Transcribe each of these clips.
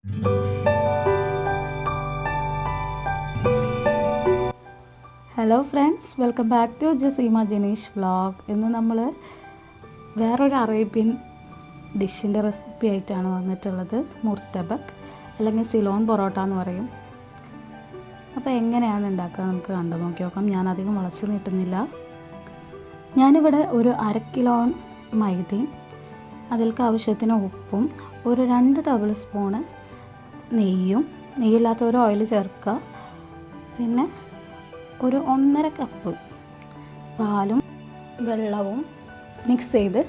Hello friends, welcome back to Jaseema Janeesh vlog. ഇന്ന് നമ്മൾ വേറൊരു അറേബ്യൻ ഡിഷിൻ്റെ റെസിപ്പി ആയിട്ടാണ് വന്നിട്ടുള്ളത്. മുർത്തബക്ക് അല്ലെങ്കിൽ സിലോൺ പൊറോട്ട എന്ന് പറയും. അപ്പോൾ എങ്ങനെയാണ് ഉണ്ടാക്കുക നമുക്ക് കണ്ടു നോക്കി നോക്കാം. ഞാൻ അധികം വളച്ച് നീട്ടുന്നില്ല. ഞാനിവിടെ ഒരു 1/2 കിലോ മൈദയും അതിലേക്ക് ആവശ്യത്തിന് ഉപ്പും ഒരു 2 ടേബിൾ സ്പൂണ് നെയ്യില്ലാത്ത ഒരു ഓയിൽ ചേർക്കുക. പിന്നെ ഒരു 1.5 കപ്പ് പാലും വെള്ളവും മിക്സ് ചെയ്ത്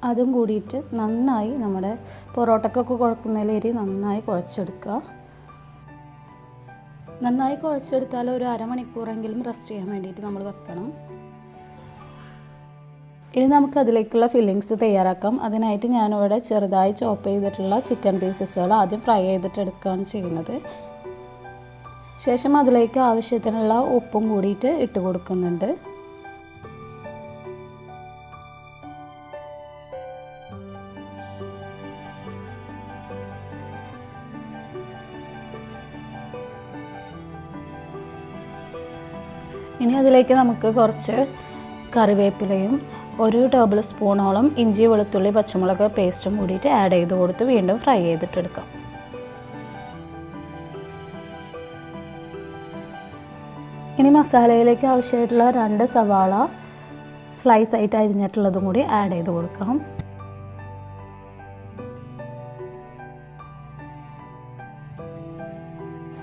അതും കൂടിയിട്ട് നന്നായി നമ്മുടെ പൊറോട്ടക്കൊക്കെ കുഴക്കുന്നതിലേരി നന്നായി കുഴച്ചെടുക്കുക. നന്നായി കുഴച്ചെടുത്താൽ ഒരു അരമണിക്കൂറെങ്കിലും റെസ്റ്റ് ചെയ്യാൻ വേണ്ടിയിട്ട് നമ്മൾ വെക്കണം. ഇനി നമുക്ക് അതിലേക്കുള്ള ഫില്ലിങ്സ് തയ്യാറാക്കാം. അതിനായിട്ട് ഞാനിവിടെ ചെറുതായി ചോപ്പ് ചെയ്തിട്ടുള്ള ചിക്കൻ പീസസുകൾ ആദ്യം ഫ്രൈ ചെയ്തിട്ട് എടുക്കുകയാണ് ചെയ്യുന്നത്. ശേഷം അതിലേക്ക് ആവശ്യത്തിനുള്ള ഉപ്പും കൂടിയിട്ട് ഇട്ട് കൊടുക്കുന്നുണ്ട്. ഇനി അതിലേക്ക് നമുക്ക് കുറച്ച് കറിവേപ്പിലയും 1 ടേബിൾ സ്പൂണോളം ഇഞ്ചി വെളുത്തുള്ളി പച്ചമുളക് പേസ്റ്റും കൂടിയിട്ട് ആഡ് ചെയ്ത് കൊടുത്ത് വീണ്ടും ഫ്രൈ ചെയ്തിട്ടെടുക്കാം. ഇനി മസാലയിലേക്ക് ആവശ്യമായിട്ടുള്ള 2 സവാള സ്ലൈസ് ആയിട്ട് അരിഞ്ഞിട്ടുള്ളതും കൂടി ആഡ് ചെയ്ത് കൊടുക്കാം.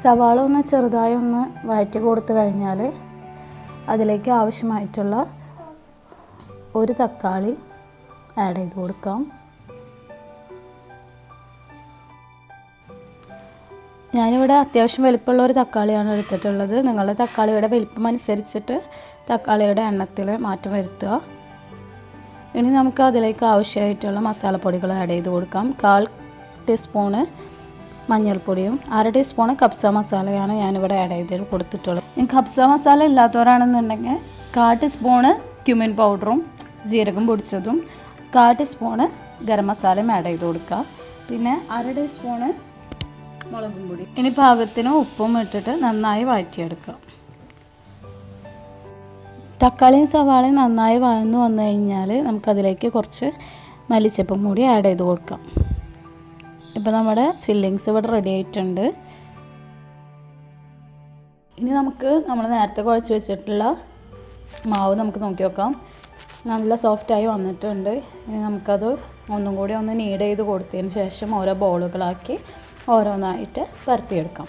സവാള ഒന്ന് ചെറുതായി ഒന്ന് വഴറ്റി കൊടുത്തു കഴിഞ്ഞാൽ അതിലേക്ക് ആവശ്യമായിട്ടുള്ള 1 തക്കാളി ആഡ് ചെയ്ത് കൊടുക്കാം. ഞാനിവിടെ അത്യാവശ്യം വലിപ്പമുള്ള ഒരു തക്കാളിയാണ് എടുത്തിട്ടുള്ളത്. നിങ്ങളുടെ തക്കാളിയുടെ വലിപ്പം അനുസരിച്ചിട്ട് തക്കാളിയുടെ എണ്ണത്തിൽ മാറ്റം വരുത്തുക. ഇനി നമുക്ക് അതിലേക്ക് ആവശ്യമായിട്ടുള്ള മസാലപ്പൊടികൾ ആഡ് ചെയ്ത് കൊടുക്കാം. 1/4 ടീസ്പൂണ് മഞ്ഞൾപ്പൊടിയും 1/2 ടീസ്പൂണ് കബ്സ മസാലയാണ് ഞാനിവിടെ ആഡ് ചെയ്ത് കൊടുത്തിട്ടുള്ളത്. ഇനി കബ്സ മസാല ഇല്ലാത്തവരാണെന്നുണ്ടെങ്കിൽ 1/4 ടീസ്പൂണ് ക്യുമിൻ പൗഡറും ജീരകം പൊടിച്ചതും 1/4 ടീസ്പൂണ് ഗരം മസാലയും ആഡ് ചെയ്ത് കൊടുക്കുക. പിന്നെ 1/2 ടീസ്പൂണ് മുളകും പൊടി. ഇനി പാകത്തിന് ഉപ്പും ഇട്ടിട്ട് നന്നായി വഴറ്റിയെടുക്കുക. തക്കാളിയും സവാളയും നന്നായി വഴന്നു വന്നു കഴിഞ്ഞാൽ നമുക്കതിലേക്ക് കുറച്ച് മല്ലിച്ചപ്പും കൂടി ആഡ് ചെയ്ത് കൊടുക്കാം. ഇപ്പോൾ നമ്മുടെ ഫില്ലിങ്സ് ഇവിടെ റെഡി ആയിട്ടുണ്ട്. ഇനി നമ്മൾ നേരത്തെ കുഴച്ച് വെച്ചിട്ടുള്ള മാവ് നമുക്ക് നോക്കി നോക്കാം. നല്ല സോഫ്റ്റായി വന്നിട്ടുണ്ട്. ഇനി നമുക്കത് ഒന്നും കൂടി ഒന്ന് നീഡ് ചെയ്ത് കൊടുത്തതിന് ശേഷം ഓരോ ബോളുകളാക്കി ഓരോന്നായിട്ട് പരത്തിയെടുക്കാം.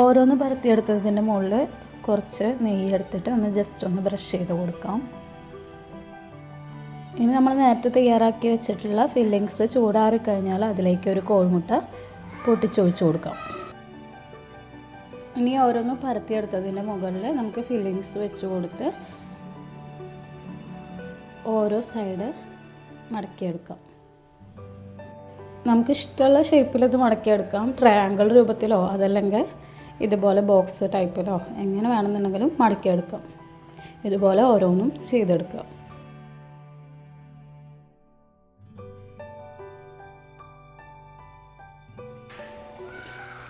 ഓരോന്ന് പരത്തിയെടുത്തതിൻ്റെ മുകളിൽ കുറച്ച് നെയ്യ് എടുത്തിട്ട് ഒന്ന് ജസ്റ്റ് ഒന്ന് ബ്രഷ് ചെയ്ത് കൊടുക്കാം. ഇനി നമ്മൾ നേരത്തെ തയ്യാറാക്കി വെച്ചിട്ടുള്ള ഫില്ലിങ്സ് ചൂടാറിക്കഴിഞ്ഞാൽ അതിലേക്ക് ഒരു കോഴിമുട്ട പൊട്ടിച്ചൊഴിച്ച് കൊടുക്കാം. ഇനി ഓരോന്ന് പരത്തിയെടുത്തതിൻ്റെ മുകളിൽ നമുക്ക് ഫില്ലിങ്സ് വെച്ച് കൊടുത്ത് ഓരോ സൈഡ് മടക്കിയെടുക്കാം. നമുക്ക് ഇഷ്ടമുള്ള ഷേപ്പിൽ ഇത് മടക്കിയെടുക്കാം. ട്രയാങ്കിൾ രൂപത്തിലോ അതല്ലെങ്കിൽ ഇതുപോലെ ബോക്സ് ടൈപ്പിലോ എങ്ങനെ വേണമെന്നുണ്ടെങ്കിലും മടക്കിയെടുക്കാം. ഇതുപോലെ ഓരോന്നും ചെയ്തെടുക്കുക.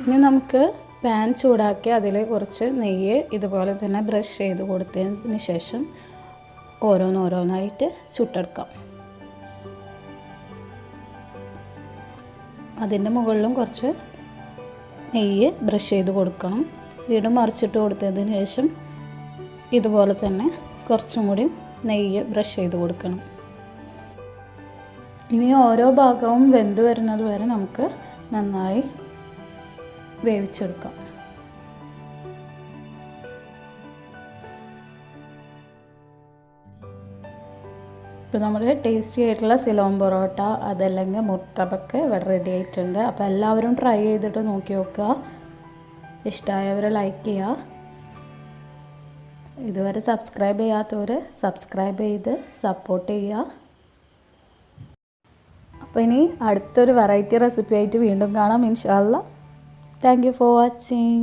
ഇനി നമുക്ക് പാൻ ചൂടാക്കി അതിൽ കുറച്ച് നെയ്യ് ഇതുപോലെ തന്നെ ബ്രഷ് ചെയ്ത് കൊടുത്തതിന് ശേഷം ഓരോന്നായിട്ട് ചുട്ടെടുക്കാം. അതിൻ്റെ മുകളിലും കുറച്ച് നെയ്യ് ബ്രഷ് ചെയ്ത് കൊടുക്കണം. വീണ്ടും മറിച്ചിട്ട് കൊടുത്തതിന് ശേഷം ഇതുപോലെ തന്നെ കുറച്ചും കൂടി നെയ്യ് ബ്രഷ് ചെയ്ത് കൊടുക്കണം. ഇനി ഓരോ ഭാഗവും വെന്ത് വരുന്നത് വരെ നമുക്ക് നന്നായി വേവിച്ചെടുക്കാം. ഇപ്പോൾ നമ്മുടെ ടേസ്റ്റി ആയിട്ടുള്ള സിലോൺ പൊറോട്ട അതല്ലെങ്കിൽ മുർത്തബക്ക് ഇവിടെ റെഡി ആയിട്ടുണ്ട്. അപ്പോൾ എല്ലാവരും ട്രൈ ചെയ്തിട്ട് നോക്കി നോക്കുക. ഇഷ്ടമായവർ ലൈക്ക് ചെയ്യുക. ഇതുവരെ സബ്സ്ക്രൈബ് ചെയ്യാത്തവർ സബ്സ്ക്രൈബ് ചെയ്ത് സപ്പോർട്ട് ചെയ്യുക. അപ്പോൾ ഇനി അടുത്തൊരു വെറൈറ്റി റെസിപ്പി ആയിട്ട് വീണ്ടും കാണാം ഇൻഷാ അല്ലാഹ്. Thank you for watching.